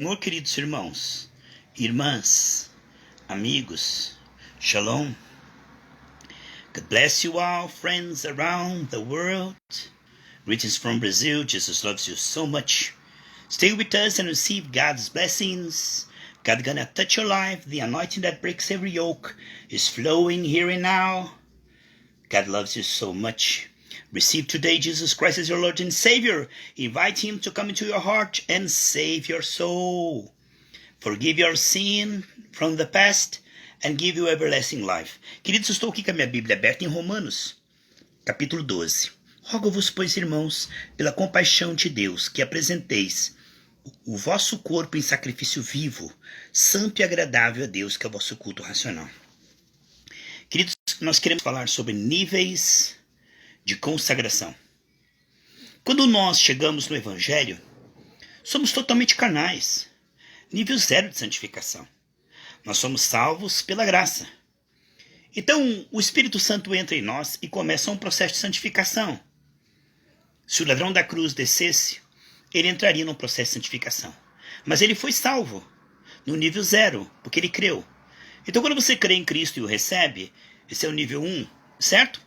Senhor, queridos irmãos, irmãs, amigos, shalom. God bless you all, friends around the world. Greetings from Brazil. Jesus loves you so much. Stay with us and receive God's blessings. God gonna touch your life. The anointing that breaks every yoke is flowing here and now. God loves you so much. Receive today Jesus Christ as your Lord and Savior. Invite Him to come into your heart and save your soul. Forgive your sin from the past and give you everlasting life. Queridos, estou aqui com a minha Bíblia aberta em Romanos, capítulo 12. Rogo-vos, pois, irmãos, pela compaixão de Deus, que apresenteis o vosso corpo em sacrifício vivo, santo e agradável a Deus, que é o vosso culto racional. Queridos, nós queremos falar sobre níveis de consagração. Quando nós chegamos no Evangelho, somos totalmente carnais. Nível 0 de santificação. Nós somos salvos pela graça. Então, o Espírito Santo entra em nós e começa um processo de santificação. Se o ladrão da cruz descesse, ele entraria num processo de santificação. Mas ele foi salvo no nível 0, porque ele creu. Então, quando você crê em Cristo e o recebe, esse é o nível 1, certo?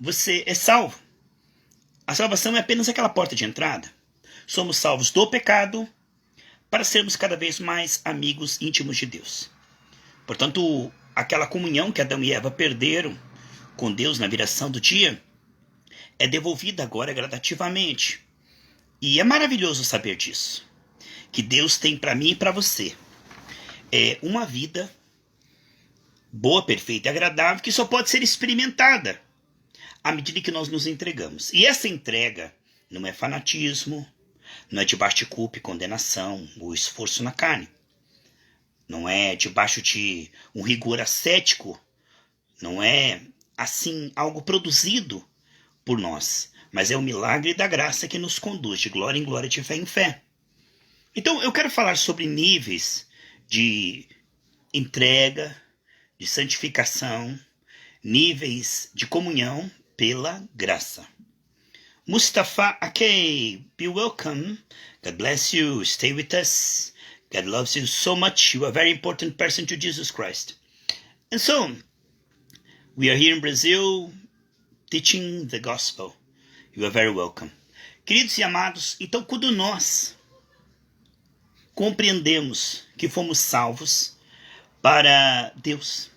Você é salvo. A salvação é apenas aquela porta de entrada. Somos salvos do pecado para sermos cada vez mais amigos íntimos de Deus. Portanto, aquela comunhão que Adão e Eva perderam com Deus na viração do dia é devolvida agora gradativamente. E é maravilhoso saber disso. Que Deus tem para mim e para você uma vida boa, perfeita e agradável que só pode ser experimentada à medida que nós nos entregamos. E essa entrega não é fanatismo, não é debaixo de culpa e condenação, ou esforço na carne. Não é debaixo de um rigor ascético. Não é, assim, algo produzido por nós. Mas é o milagre da graça que nos conduz de glória em glória, de fé em fé. Então, eu quero falar sobre níveis de entrega, de santificação, níveis de comunhão pela graça. Mustafa Akei, be welcome. God bless you. Stay with us. God loves you so much. You are a very important person to Jesus Christ. And so, we are here in Brazil teaching the gospel. You are very welcome. Queridos e amados, então quando nós compreendemos que fomos salvos para Deus,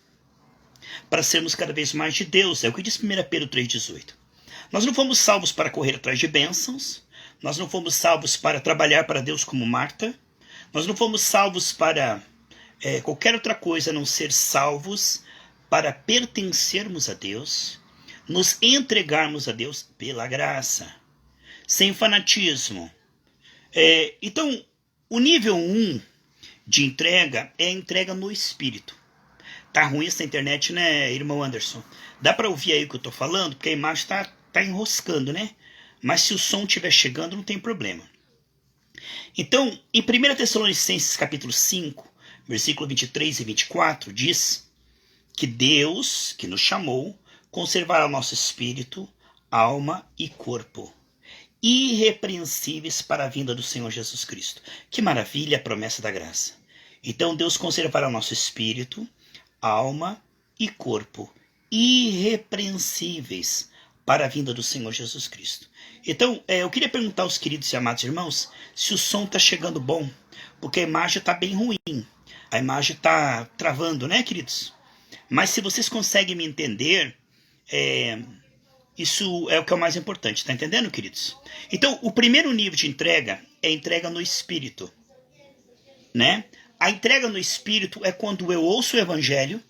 para sermos cada vez mais de Deus, é o que diz 1 Pedro 3,18. Nós não fomos salvos para correr atrás de bênçãos. Nós não fomos salvos para trabalhar para Deus como Marta. Nós não fomos salvos para qualquer outra coisa a não ser salvos para pertencermos a Deus, nos entregarmos a Deus pela graça, sem fanatismo. Então, o nível 1 de entrega é a entrega no Espírito. Tá ruim essa internet, né, irmão Anderson? Dá para ouvir aí o que eu tô falando? Porque a imagem tá enroscando, né? Mas se o som estiver chegando, não tem problema. Então, em 1 Tessalonicenses capítulo 5, versículo 23 e 24, diz que Deus, que nos chamou, conservará o nosso espírito, alma e corpo, irrepreensíveis para a vinda do Senhor Jesus Cristo. Que maravilha a promessa da graça. Então, Deus conservará o nosso espírito, alma e corpo, irrepreensíveis para a vinda do Senhor Jesus Cristo. Então, eu queria perguntar aos queridos e amados irmãos se o som está chegando bom, porque a imagem está bem ruim. A imagem está travando, né, queridos? Mas se vocês conseguem me entender, isso é o que é o mais importante, está entendendo, queridos? Então, o primeiro nível de entrega é a entrega no Espírito, né? A entrega no Espírito é quando eu ouço o Evangelho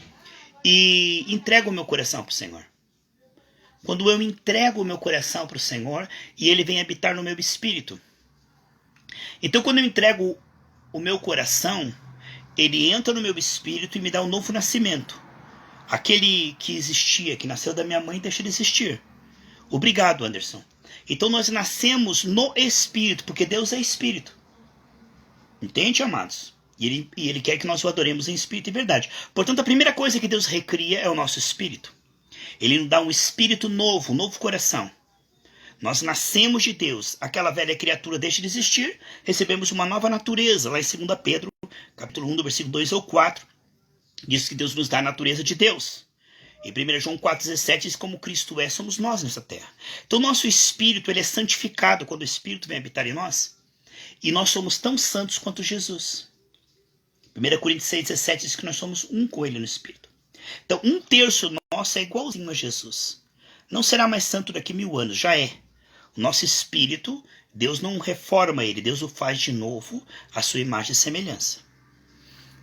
e entrego o meu coração para o Senhor. Quando eu entrego o meu coração para o Senhor e Ele vem habitar no meu espírito. Então, quando eu entrego o meu coração, Ele entra no meu espírito e me dá um novo nascimento. Aquele que existia, que nasceu da minha mãe, deixa de existir. Obrigado, Anderson. Então, nós nascemos no Espírito, porque Deus é Espírito. Entende, amados? E ele quer que nós o adoremos em espírito e verdade. Portanto, a primeira coisa que Deus recria é o nosso espírito. Ele nos dá um espírito novo, um novo coração. Nós nascemos de Deus, aquela velha criatura deixa de existir, recebemos uma nova natureza. Lá em 2 Pedro, capítulo 1, do versículo 2 ou 4, diz que Deus nos dá a natureza de Deus. Em 1 João 4,17 diz como Cristo é, somos nós nessa terra. Então nosso espírito ele é santificado quando o Espírito vem habitar em nós. E nós somos tão santos quanto Jesus. 1 Coríntios 6,17 diz que nós somos um com ele no Espírito. Então 1/3 nosso é igualzinho a Jesus. Não será mais santo daqui 1000 anos, já é. O nosso espírito, Deus não reforma ele, Deus o faz de novo à sua imagem e semelhança.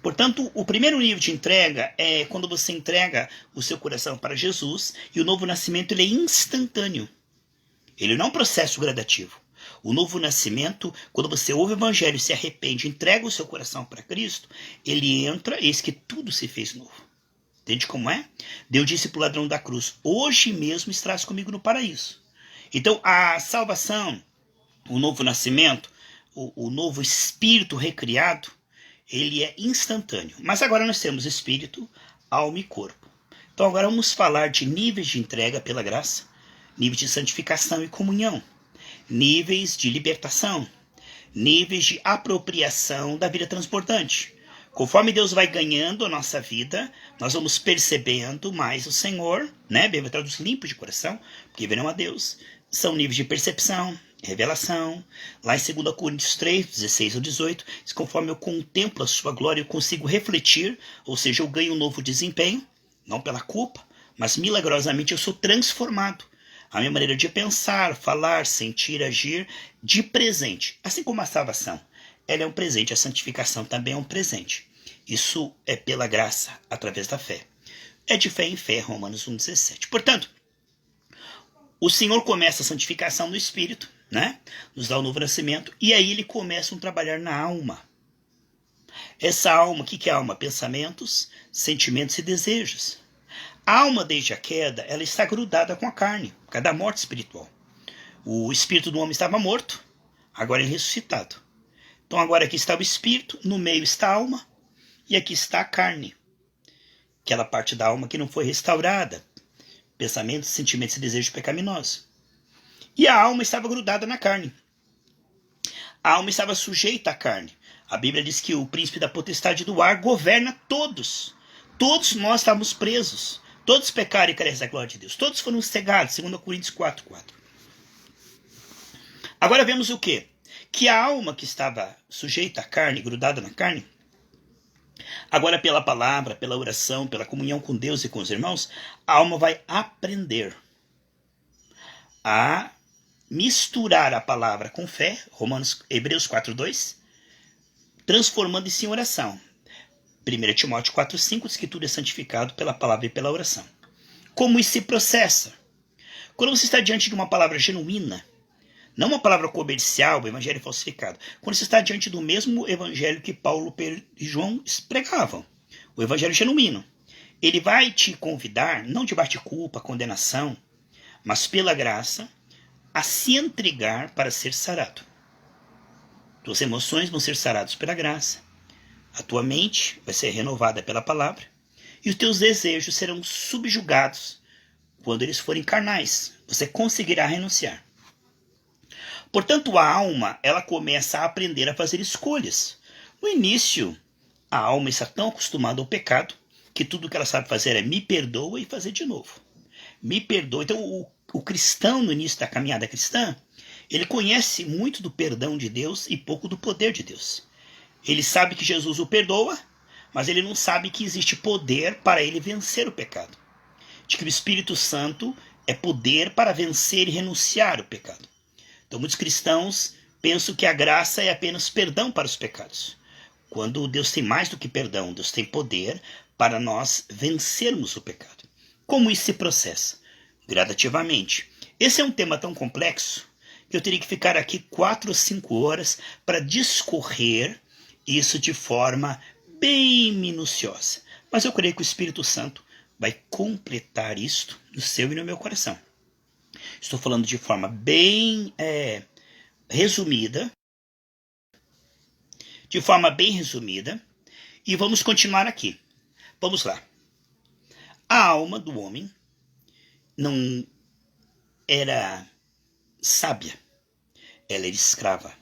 Portanto, o primeiro nível de entrega é quando você entrega o seu coração para Jesus, e o novo nascimento ele é instantâneo. Ele não é um processo gradativo. O novo nascimento, quando você ouve o evangelho, se arrepende, entrega o seu coração para Cristo, ele entra, eis que tudo se fez novo. Entende como é? Deus disse para o ladrão da cruz, hoje mesmo estás comigo no paraíso. Então, a salvação, o novo nascimento, o novo espírito recriado, ele é instantâneo. Mas agora nós temos espírito, alma e corpo. Então agora vamos falar de níveis de entrega pela graça, níveis de santificação e comunhão, níveis de libertação, níveis de apropriação da vida transbordante. Conforme Deus vai ganhando a nossa vida, nós vamos percebendo mais o Senhor, né? Bem-aventurados limpos de coração, porque verão a Deus. São níveis de percepção, revelação. Lá em 2 Coríntios 3, 16 ou 18, diz, conforme eu contemplo a sua glória, eu consigo refletir, ou seja, eu ganho um novo desempenho, não pela culpa, mas milagrosamente eu sou transformado. A minha maneira de pensar, falar, sentir, agir, de presente. Assim como a salvação, ela é um presente, a santificação também é um presente. Isso é pela graça, através da fé. É de fé em fé, Romanos 1,17. Portanto, o Senhor começa a santificação no Espírito, né? Nos dá o novo nascimento, e aí ele começa a trabalhar na alma. Essa alma, o que é alma? Pensamentos, sentimentos e desejos. A alma, desde a queda, ela está grudada com a carne, por causa da morte espiritual. O espírito do homem estava morto, agora ele é ressuscitado. Então agora aqui está o espírito, no meio está a alma, e aqui está a carne. Aquela parte da alma que não foi restaurada. Pensamentos, sentimentos e desejos pecaminosos. E a alma estava grudada na carne. A alma estava sujeita à carne. A Bíblia diz que o príncipe da potestade do ar governa todos. Todos nós estávamos presos. Todos pecaram e carecem da glória de Deus. Todos foram cegados, 2 Coríntios 4,4. Agora vemos o quê? Que a alma que estava sujeita à carne, grudada na carne, agora pela palavra, pela oração, pela comunhão com Deus e com os irmãos, a alma vai aprender a misturar a palavra com fé, Hebreus 4,2, transformando-se em oração. 1 Timóteo 4,5 diz que tudo é santificado pela palavra e pela oração. Como isso se processa? Quando você está diante de uma palavra genuína, não uma palavra comercial, o evangelho falsificado. Quando você está diante do mesmo evangelho que Paulo e João pregavam, o evangelho genuíno, ele vai te convidar, não de bate-culpa, condenação, mas pela graça, a se entregar para ser sarado. Tuas emoções vão ser saradas pela graça, a tua mente vai ser renovada pela palavra, e os teus desejos serão subjugados quando eles forem carnais. Você conseguirá renunciar. Portanto, a alma, ela começa a aprender a fazer escolhas. No início, a alma está tão acostumada ao pecado que tudo que ela sabe fazer é me perdoa e fazer de novo. Me perdoa. Então, o cristão, no início da caminhada cristã, ele conhece muito do perdão de Deus e pouco do poder de Deus. Ele sabe que Jesus o perdoa, mas ele não sabe que existe poder para ele vencer o pecado. De que o Espírito Santo é poder para vencer e renunciar o pecado. Então, muitos cristãos pensam que a graça é apenas perdão para os pecados. Quando Deus tem mais do que perdão, Deus tem poder para nós vencermos o pecado. Como isso se processa? Gradativamente. Esse é um tema tão complexo que eu teria que ficar aqui 4 ou 5 horas para discorrer isso de forma bem minuciosa. Mas eu creio que o Espírito Santo vai completar isto no seu e no meu coração. Estou falando de forma bem resumida. E vamos continuar aqui. Vamos lá. A alma do homem não era sábia, ela era escrava.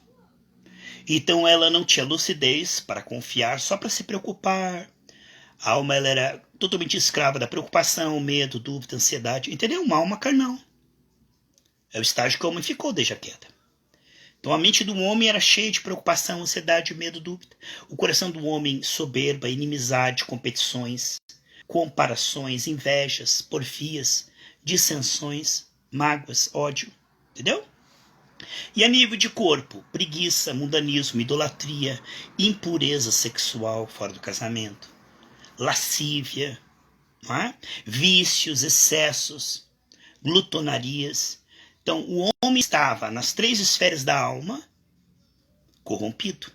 Então ela não tinha lucidez para confiar, só para se preocupar. A alma ela era totalmente escrava da preocupação, medo, dúvida, ansiedade. Entendeu? Uma alma carnal. É o estágio que o homem ficou desde a queda. Então a mente do homem era cheia de preocupação, ansiedade, medo, dúvida. O coração do homem soberba, inimizade, competições, comparações, invejas, porfias, dissensões, mágoas, ódio. Entendeu? E a nível de corpo, preguiça, mundanismo, idolatria, impureza sexual fora do casamento, lascívia, não é? Vícios, excessos, glutonarias. Então, o homem estava nas 3 esferas da alma, corrompido.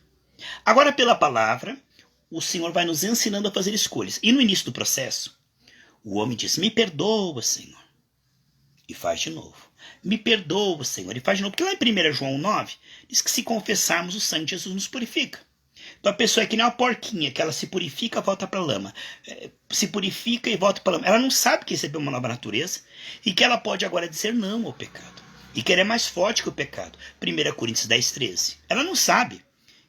Agora, pela palavra, o Senhor vai nos ensinando a fazer escolhas. E no início do processo, o homem diz, me perdoa, Senhor. E faz de novo. Me perdoa, Senhor. E faz de novo. Porque lá em 1 João 9, diz que se confessarmos, o sangue de Jesus nos purifica. Então a pessoa é que nem uma porquinha, que ela se purifica e volta para a lama. Se purifica e volta para a lama. Ela não sabe que recebeu uma nova natureza e que ela pode agora dizer não ao pecado. E que ela é mais forte que o pecado. 1 Coríntios 10, 13. Ela não sabe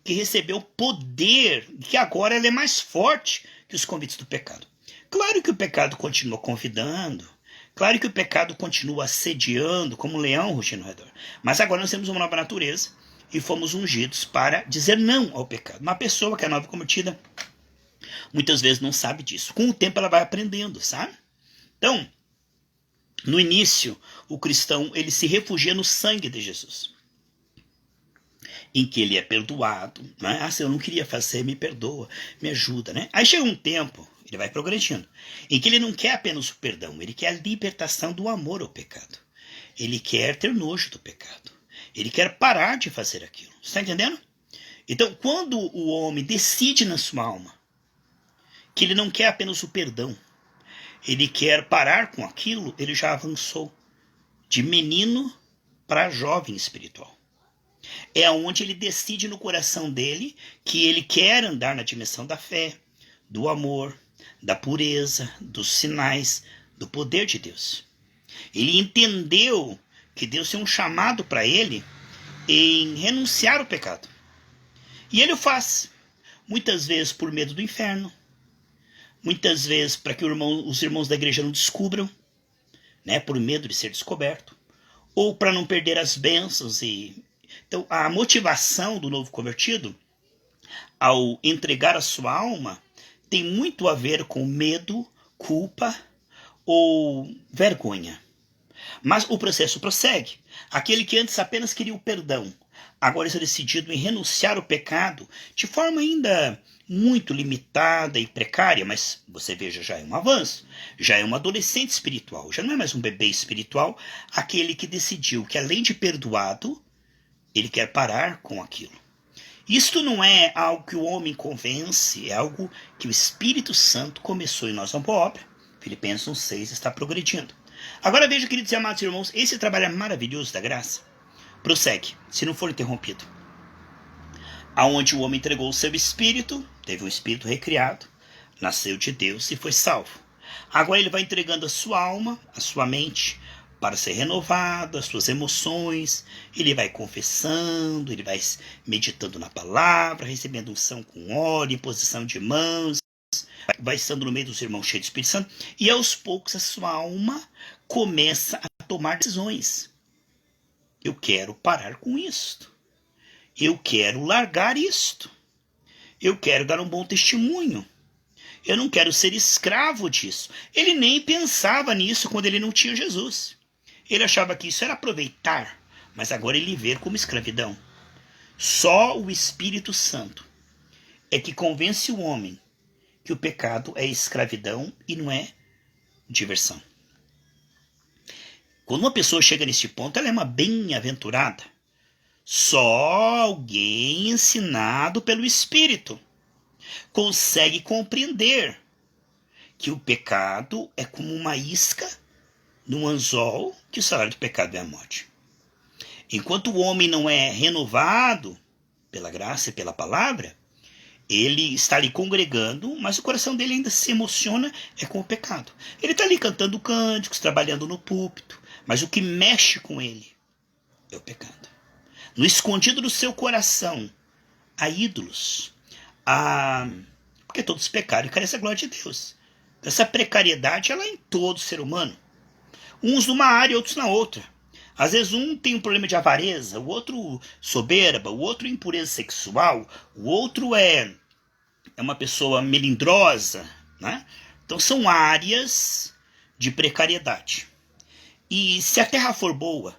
que recebeu poder e que agora ela é mais forte que os convites do pecado. Claro que o pecado continua convidando. Claro que o pecado continua assediando, como um leão rugindo ao redor. Mas agora nós temos uma nova natureza e fomos ungidos para dizer não ao pecado. Uma pessoa que é nova convertida muitas vezes não sabe disso. Com o tempo ela vai aprendendo, sabe? Então, no início, o cristão ele se refugia no sangue de Jesus, em que ele é perdoado. Né? Ah, se eu não queria fazer, me perdoa, me ajuda. Né? Aí chega um tempo, ele vai progredindo, em que ele não quer apenas o perdão, ele quer a libertação do amor ao pecado. Ele quer ter nojo do pecado. Ele quer parar de fazer aquilo. Você está entendendo? Então, quando o homem decide na sua alma que ele não quer apenas o perdão, ele quer parar com aquilo, ele já avançou de menino para jovem espiritual. É onde ele decide no coração dele que ele quer andar na dimensão da fé, do amor, da pureza, dos sinais, do poder de Deus. Ele entendeu que Deus tem um chamado para ele em renunciar ao pecado. E ele o faz, muitas vezes por medo do inferno, muitas vezes para que os irmãos da igreja não descubram, né, por medo de ser descoberto, ou para não perder as bênçãos. Então, a motivação do novo convertido, ao entregar a sua alma, tem muito a ver com medo, culpa ou vergonha. Mas o processo prossegue. Aquele que antes apenas queria o perdão, agora está decidido em renunciar ao pecado de forma ainda muito limitada e precária, mas você veja, já é um avanço, já é um adolescente espiritual, já não é mais um bebê espiritual, aquele que decidiu que além de perdoado, ele quer parar com aquilo. Isto não é algo que o homem convence, é algo que o Espírito Santo começou em nós uma boa obra. Filipenses 1,6 está progredindo. Agora veja, queridos e amados irmãos, esse trabalho maravilhoso da graça prossegue, se não for interrompido. Aonde o homem entregou o seu espírito, teve um espírito recriado, nasceu de Deus e foi salvo. Agora ele vai entregando a sua alma, a sua mente, para ser renovado, as suas emoções, ele vai confessando, ele vai meditando na palavra, recebendo unção com óleo, imposição de mãos, vai estando no meio dos irmãos cheios do Espírito Santo, e aos poucos a sua alma começa a tomar decisões. Eu quero parar com isto. Eu quero largar isto. Eu quero dar um bom testemunho. Eu não quero ser escravo disso. Ele nem pensava nisso quando ele não tinha Jesus. Ele achava que isso era aproveitar, mas agora ele vê como escravidão. Só o Espírito Santo é que convence o homem que o pecado é escravidão e não é diversão. Quando uma pessoa chega nesse ponto, ela é uma bem-aventurada. Só alguém ensinado pelo Espírito consegue compreender que o pecado é como uma isca num anzol, que o salário do pecado é a morte. Enquanto o homem não é renovado pela graça e pela palavra, ele está ali congregando, mas o coração dele ainda se emociona com o pecado. Ele está ali cantando cânticos, trabalhando no púlpito, mas o que mexe com ele é o pecado. No escondido do seu coração há ídolos. Porque todos pecaram e carecem da glória de Deus. Essa precariedade ela é em todo ser humano. Uns numa área e outros na outra. Às vezes um tem um problema de avareza, o outro soberba, o outro impureza sexual, o outro é uma pessoa melindrosa, né? Então são áreas de precariedade. E se a terra for boa,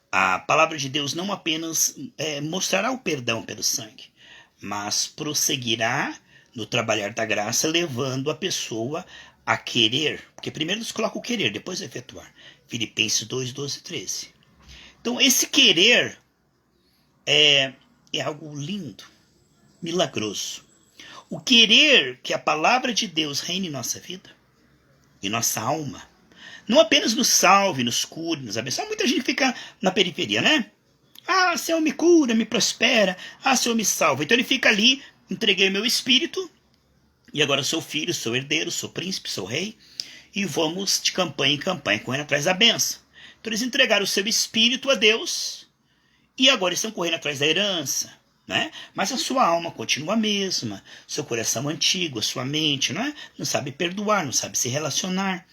a palavra de Deus não apenas mostrará o perdão pelo sangue, mas prosseguirá no trabalhar da graça, levando a pessoa a querer, porque primeiro nos coloca o querer, depois o efetuar. Filipenses 2, 12 e 13. Então esse querer é algo lindo, milagroso. O querer que a palavra de Deus reine em nossa vida, em nossa alma, não apenas nos salve, nos cure, nos abençoe. Muita gente fica na periferia, né? Ah, Senhor me cura, me prospera. Ah, Senhor me salva. Então ele fica ali, entreguei meu espírito, e agora sou filho, sou herdeiro, sou príncipe, sou rei, e vamos de campanha em campanha, correndo atrás da bênção. Então eles entregaram o seu espírito a Deus, e agora estão correndo atrás da herança, né? Mas a sua alma continua a mesma, seu coração antigo, a sua mente, não sabe perdoar, não sabe se relacionar.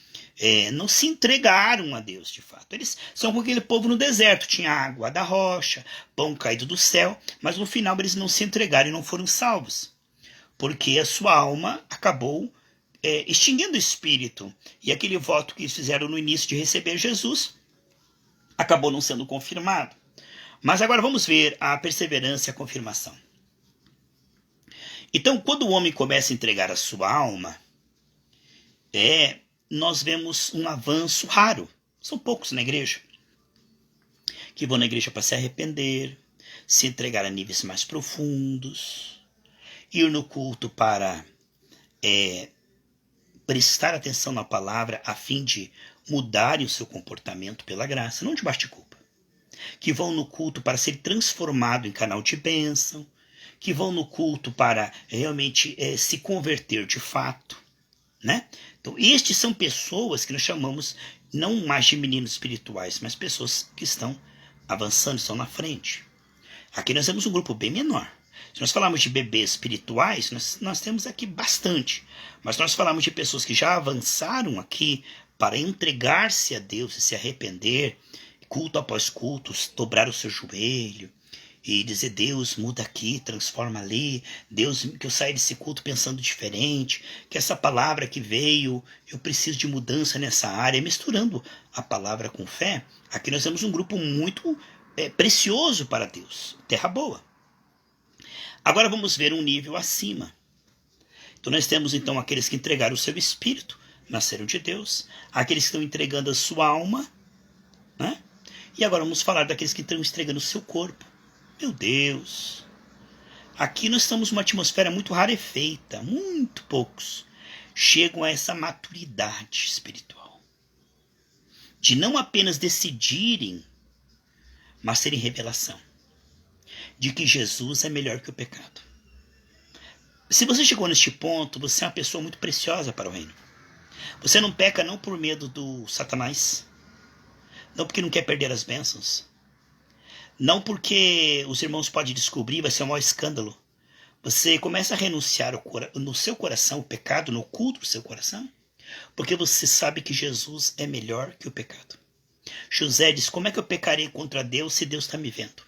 Não se entregaram a Deus de fato. Eles são como aquele povo no deserto, tinha água da rocha, pão caído do céu, mas no final eles não se entregaram e não foram salvos, porque a sua alma acabou extinguindo o espírito, e aquele voto que eles fizeram no início de receber Jesus acabou não sendo confirmado. Mas agora vamos ver a perseverança e a confirmação. Então, quando o homem começa a entregar a sua alma, nós vemos um avanço raro. São poucos na igreja que vão na igreja para se arrepender, se entregar a níveis mais profundos, ir no culto para prestar atenção na palavra a fim de mudarem o seu comportamento pela graça, não de bate-culpa. Que vão no culto para ser transformado em canal de bênção, que vão no culto para realmente se converter de fato, né? Então, estes são pessoas que nós chamamos não mais de meninos espirituais, mas pessoas que estão avançando, estão na frente. Aqui nós temos um grupo bem menor. Se nós falarmos de bebês espirituais, nós temos aqui bastante. Mas nós falamos de pessoas que já avançaram aqui para entregar-se a Deus e se arrepender, culto após culto, dobrar o seu joelho e dizer: Deus, muda aqui, transforma ali. Deus, que eu saia desse culto pensando diferente, que essa palavra que veio, eu preciso de mudança nessa área, misturando a palavra com fé. Aqui nós temos um grupo muito precioso para Deus, terra boa. Agora vamos ver um nível acima. Então nós temos então aqueles que entregaram o seu espírito, nasceram de Deus, aqueles que estão entregando a sua alma, né? E agora vamos falar daqueles que estão entregando o seu corpo. Meu Deus! Aqui nós estamos numa atmosfera muito rarefeita. Muito poucos chegam a essa maturidade espiritual. De não apenas decidirem, mas terem revelação de que Jesus é melhor que o pecado. Se você chegou neste ponto, você é uma pessoa muito preciosa para o reino. Você não peca não por medo do Satanás, não porque não quer perder as bênçãos, não porque os irmãos podem descobrir, vai ser um maior escândalo. Você começa a renunciar no seu coração o pecado, no culto do seu coração, porque você sabe que Jesus é melhor que o pecado. José diz: como é que eu pecarei contra Deus se Deus está me vendo?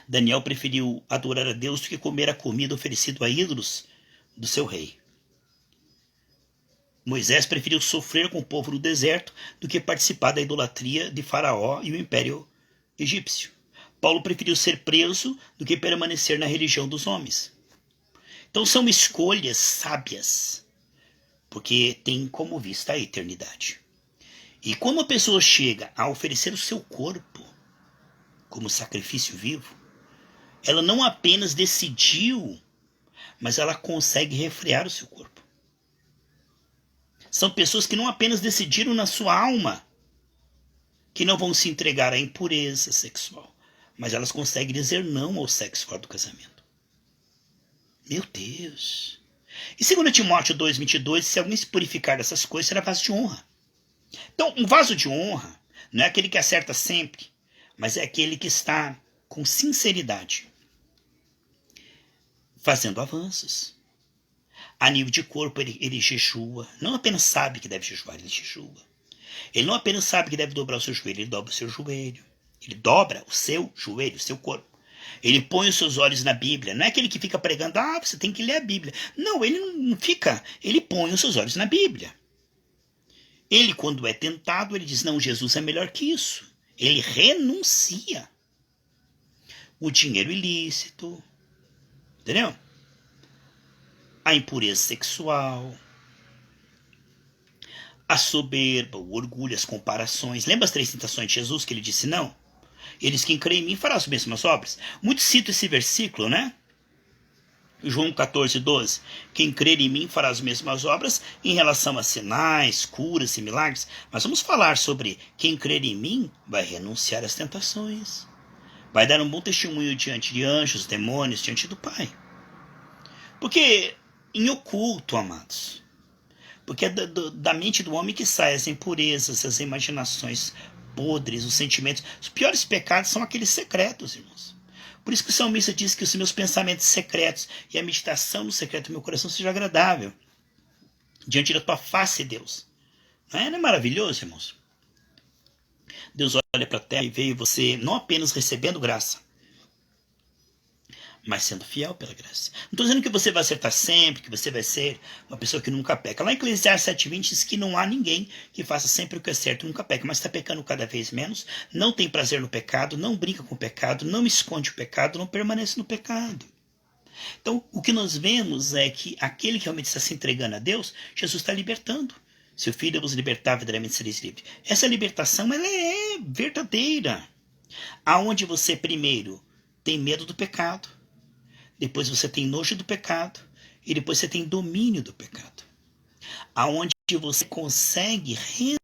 Daniel preferiu adorar a Deus do que comer a comida oferecida a ídolos do seu rei. Moisés preferiu sofrer com o povo no deserto do que participar da idolatria de Faraó e o império egípcio. Paulo preferiu ser preso do que permanecer na religião dos homens. Então são escolhas sábias, porque tem como vista a eternidade. E quando a pessoa chega a oferecer o seu corpo como sacrifício vivo, ela não apenas decidiu, mas ela consegue refrear o seu corpo. São pessoas que não apenas decidiram na sua alma que não vão se entregar à impureza sexual, mas elas conseguem dizer não ao sexo fora do casamento. Meu Deus! E 2 Timóteo 2,22, se alguém se purificar dessas coisas, será vaso de honra. Então, um vaso de honra não é aquele que acerta sempre, mas é aquele que está com sinceridade, fazendo avanços. A nível de corpo, ele jejua. Não apenas sabe que deve jejuar, ele jejua. Ele não apenas sabe que deve dobrar o seu joelho, ele dobra o seu joelho. Ele dobra o seu joelho, o seu corpo. Ele põe os seus olhos na Bíblia. Não é aquele que fica pregando, você tem que ler a Bíblia. Não, ele não fica. Ele põe os seus olhos na Bíblia. Ele, quando é tentado, ele diz, não, Jesus é melhor que isso. Ele renuncia. O dinheiro ilícito. Entendeu? A impureza sexual. A soberba, o orgulho, as comparações. Lembra as 3 tentações de Jesus que ele disse não? Ele diz, quem crê em mim fará as mesmas obras. Muitos citam esse versículo, né? João 14:12. Quem crer em mim fará as mesmas obras em relação a sinais, curas e milagres. Mas vamos falar sobre quem crer em mim vai renunciar às tentações. Vai dar um bom testemunho diante de anjos, demônios, diante do Pai. Porque em oculto, amados. Porque é da mente do homem que saem as impurezas, as imaginações podres, os sentimentos. Os piores pecados são aqueles secretos, irmãos. Por isso que o salmista diz que os meus pensamentos secretos e a meditação no secreto do meu coração seja agradável diante da tua face, Deus. Não é maravilhoso, irmãos? Deus olha para a terra e vê você não apenas recebendo graça, mas sendo fiel pela graça. Não estou dizendo que você vai acertar sempre, que você vai ser uma pessoa que nunca peca. Lá em Eclesiastes 7:20 diz que não há ninguém que faça sempre o que é certo e nunca peca, mas está pecando cada vez menos, não tem prazer no pecado, não brinca com o pecado, não esconde o pecado, não permanece no pecado. Então, o que nós vemos é que aquele que realmente está se entregando a Deus, Jesus está libertando. Se o Filho vos libertar, verdadeiramente sereis livres. Essa libertação, ela é verdadeira. Aonde você, primeiro, tem medo do pecado, depois você tem nojo do pecado, e depois você tem domínio do pecado. Aonde você consegue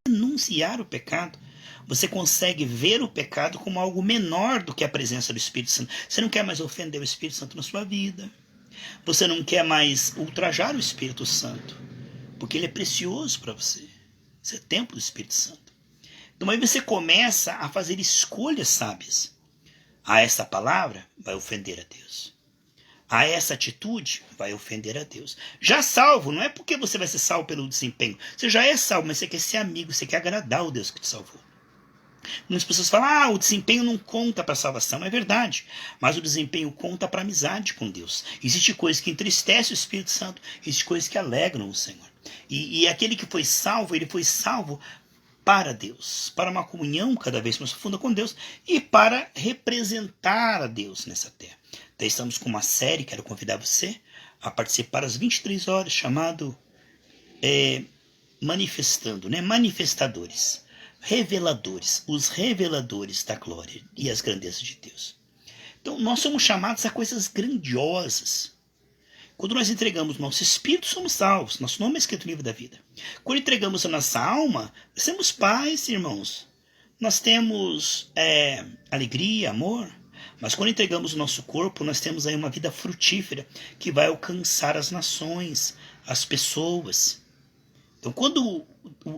renunciar ao pecado, você consegue ver o pecado como algo menor do que a presença do Espírito Santo. Você não quer mais ofender o Espírito Santo na sua vida. Você não quer mais ultrajar o Espírito Santo, porque ele é precioso para você. Você é templo do Espírito Santo. Então aí você começa a fazer escolhas sábias. Essa palavra vai ofender a Deus. Essa atitude vai ofender a Deus. Já salvo, não é porque você vai ser salvo pelo desempenho. Você já é salvo, mas você quer ser amigo, você quer agradar o Deus que te salvou. Muitas pessoas falam, o desempenho não conta para a salvação. É verdade, mas o desempenho conta para a amizade com Deus. Existe coisa que entristece o Espírito Santo, existe coisas que alegram o Senhor. E aquele que foi salvo, ele foi salvo para Deus, para uma comunhão cada vez mais profunda com Deus e para representar a Deus nessa terra. Então estamos com uma série, quero convidar você a participar às 23 horas, chamado Manifestando, né? Manifestadores, reveladores, os reveladores da glória e as grandezas de Deus. Então nós somos chamados a coisas grandiosas. Quando nós entregamos nosso espírito, somos salvos. Nosso nome é escrito no livro da vida. Quando entregamos a nossa alma, nós temos paz, irmãos. Nós temos alegria, amor. Mas quando entregamos o nosso corpo, nós temos aí uma vida frutífera que vai alcançar as nações, as pessoas. Então, quando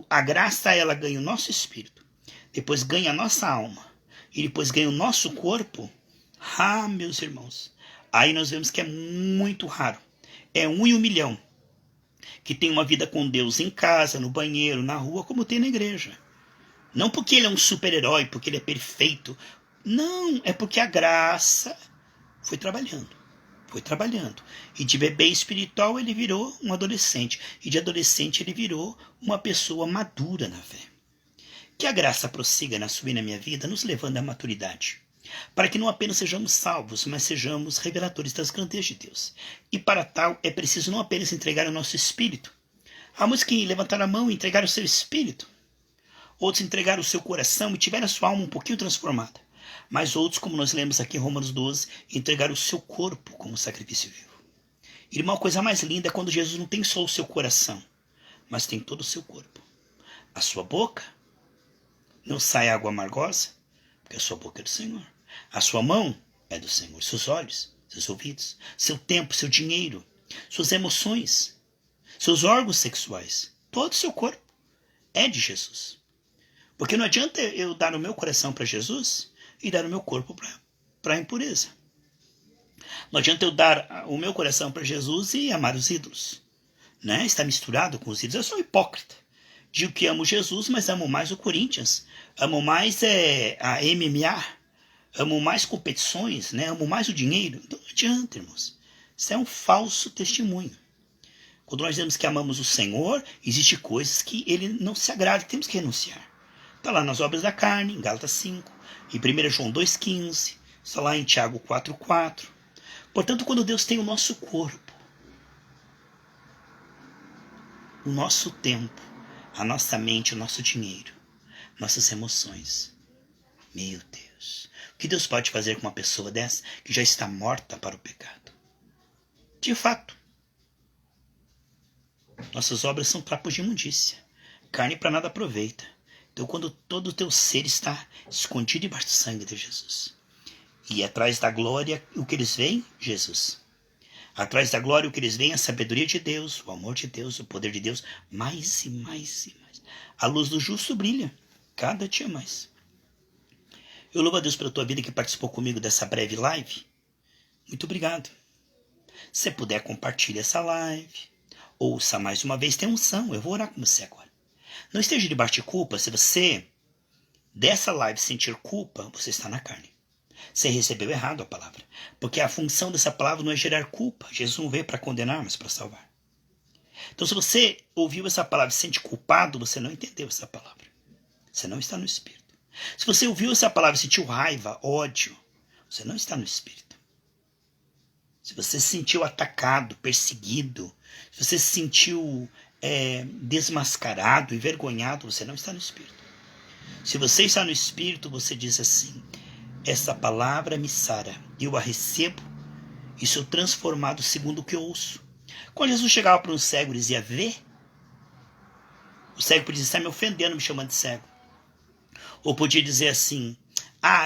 a graça ela ganha o nosso espírito, depois ganha a nossa alma e depois ganha o nosso corpo, meus irmãos, aí nós vemos que é muito raro. É 1 em 1 milhão que tem uma vida com Deus em casa, no banheiro, na rua, como tem na igreja. Não porque ele é um super-herói, porque ele é perfeito. Não, é porque a graça foi trabalhando. Foi trabalhando. E de bebê espiritual ele virou um adolescente. E de adolescente ele virou uma pessoa madura na fé. Que a graça prossiga na sua e na minha vida, nos levando à maturidade. Para que não apenas sejamos salvos, mas sejamos reveladores das grandezas de Deus. E para tal é preciso não apenas entregar o nosso espírito. Há muitos que levantaram a mão e entregaram o seu espírito. Outros entregaram o seu coração e tiveram a sua alma um pouquinho transformada. Mas outros, como nós lemos aqui em Romanos 12, entregaram o seu corpo como sacrifício vivo. Irmão, a coisa mais linda é quando Jesus não tem só o seu coração, mas tem todo o seu corpo. A sua boca não sai água amargosa, porque a sua boca é do Senhor. A sua mão é do Senhor. Seus olhos, seus ouvidos, seu tempo, seu dinheiro, suas emoções, seus órgãos sexuais, todo o seu corpo é de Jesus. Porque não adianta eu dar o meu coração para Jesus e dar o meu corpo para a impureza. Não adianta eu dar o meu coração para Jesus e amar os ídolos. Né? Está misturado com os ídolos. Eu sou um hipócrita. Digo que amo Jesus, mas amo mais o Corinthians. Amo mais a MMA. Amo mais competições. Né? Amo mais o dinheiro. Então não adianta, irmãos. Isso é um falso testemunho. Quando nós dizemos que amamos o Senhor, existem coisas que Ele não se agrada, que temos que renunciar. Está lá nas obras da carne, em Gálatas 5, em 1 João 2,15, está lá em Tiago 4,4. Portanto, quando Deus tem o nosso corpo, o nosso tempo, a nossa mente, o nosso dinheiro, nossas emoções, meu Deus, o que Deus pode fazer com uma pessoa dessa que já está morta para o pecado? De fato, nossas obras são trapos de imundícia. Carne para nada aproveita. Então, quando todo o teu ser está escondido debaixo do sangue de Jesus. E atrás da glória, o que eles veem? Jesus. Atrás da glória, o que eles veem? A sabedoria de Deus, o amor de Deus, o poder de Deus. Mais e mais e mais. A luz do justo brilha cada dia mais. Eu louvo a Deus pela tua vida que participou comigo dessa breve live. Muito obrigado. Se você puder, compartilhe essa live. Ouça mais uma vez, tem unção. Eu vou orar com você agora. Não esteja debaixo de culpa. Se você dessa live sentir culpa, você está na carne. Você recebeu errado a palavra. Porque a função dessa palavra não é gerar culpa. Jesus não veio para condenar, mas para salvar. Então, se você ouviu essa palavra e se sente culpado, você não entendeu essa palavra. Você não está no Espírito. Se você ouviu essa palavra e sentiu raiva, ódio, você não está no Espírito. Se você se sentiu atacado, perseguido, se você se sentiu desmascarado, envergonhado, você não está no Espírito. Se você está no Espírito, você diz assim: essa palavra me sara, eu a recebo e sou transformado segundo o que eu ouço. Quando Jesus chegava para um cego e dizia: vê, o cego podia estar me ofendendo, me chamando de cego. Ou podia dizer assim: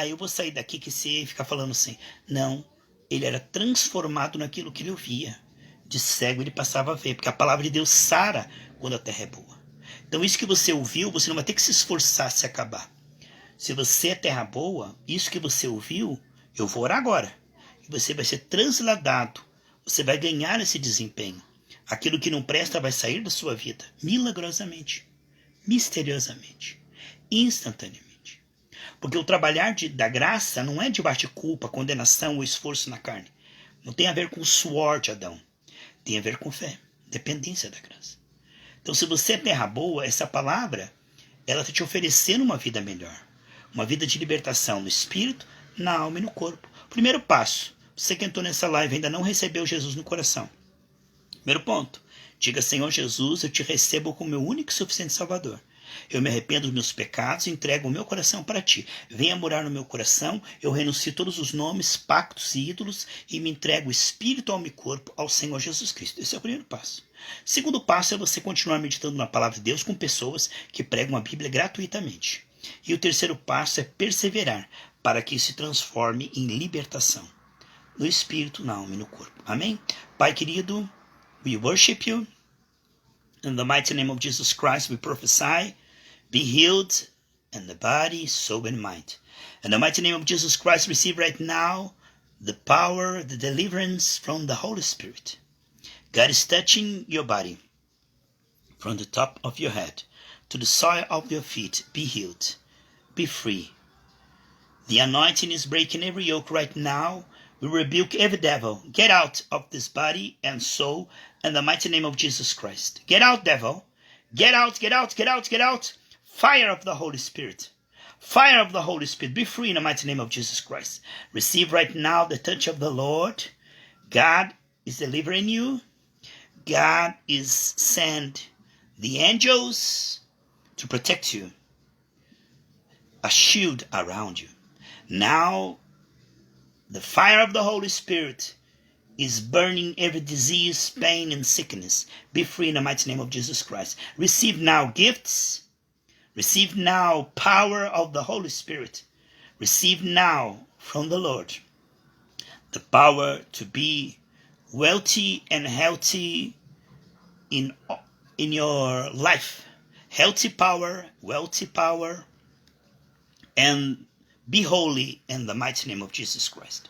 eu vou sair daqui que você fica falando assim. Não, ele era transformado naquilo que ele ouvia. De cego ele passava a ver, porque a palavra de Deus sara quando a terra é boa. Então isso que você ouviu, você não vai ter que se esforçar a se acabar. Se você é terra boa, isso que você ouviu, eu vou orar agora. E você vai ser transladado. Você vai ganhar esse desempenho. Aquilo que não presta vai sair da sua vida. Milagrosamente. Misteriosamente. Instantaneamente. Porque o trabalhar da graça não é debaixo de culpa, condenação ou esforço na carne. Não tem a ver com o suor de Adão. Tem a ver com fé. Dependência da graça. Então, se você é terra boa, essa palavra, ela está te oferecendo uma vida melhor. Uma vida de libertação no espírito, na alma e no corpo. Primeiro passo. Você que entrou nessa live ainda não recebeu Jesus no coração. Primeiro ponto. Diga: Senhor Jesus, eu te recebo como meu único e suficiente Salvador. Eu me arrependo dos meus pecados e entrego o meu coração para ti. Venha morar no meu coração, eu renuncio todos os nomes, pactos e ídolos e me entrego espírito, alma e corpo ao Senhor Jesus Cristo. Esse é o primeiro passo. Segundo passo é você continuar meditando na palavra de Deus com pessoas que pregam a Bíblia gratuitamente. E o terceiro passo é perseverar para que isso se transforme em libertação. No espírito, na alma e no corpo. Amém? Pai querido, we worship you. In the mighty name of Jesus Christ we prophesy. Be healed in the body, soul and mind. In the mighty name of Jesus Christ, receive right now the power, the deliverance from the Holy Spirit. God is touching your body from the top of your head to the sole of your feet. Be healed. Be free. The anointing is breaking every yoke right now. We rebuke every devil. Get out of this body and soul in the mighty name of Jesus Christ. Get out, devil. Get out, get out, get out, get out. Fire of the Holy Spirit. Fire of the Holy Spirit. Be free in the mighty name of Jesus Christ. Receive right now the touch of the Lord. God is delivering you. God is sent the angels to protect you. A shield around you. Now, the fire of the Holy Spirit is burning every disease, pain, and sickness. Be free in the mighty name of Jesus Christ. Receive now gifts. Receive now power of the Holy Spirit. Receive now from the Lord the power to be wealthy and healthy in your life. Healthy power, wealthy power, and Be holy in the mighty name of Jesus Christ.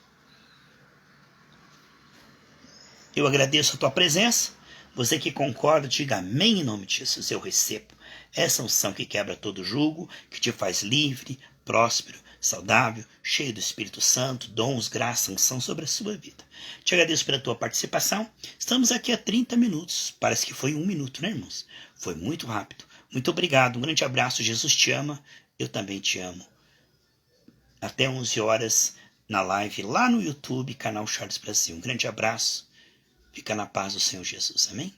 Eu agradeço a tua presença. Você que concorda, diga amém em nome de Jesus. Eu recebo essa unção que quebra todo jugo, que te faz livre, próspero, saudável, cheio do Espírito Santo, dons, graça, unção sobre a sua vida. Te agradeço pela tua participação. Estamos aqui há 30 minutos. Parece que foi 1 minuto, né, irmãos? Foi muito rápido. Muito obrigado. Um grande abraço. Jesus te ama. Eu também te amo. Até 11 horas na live lá no YouTube, canal Charles Brasil. Um grande abraço. Fica na paz do Senhor Jesus. Amém?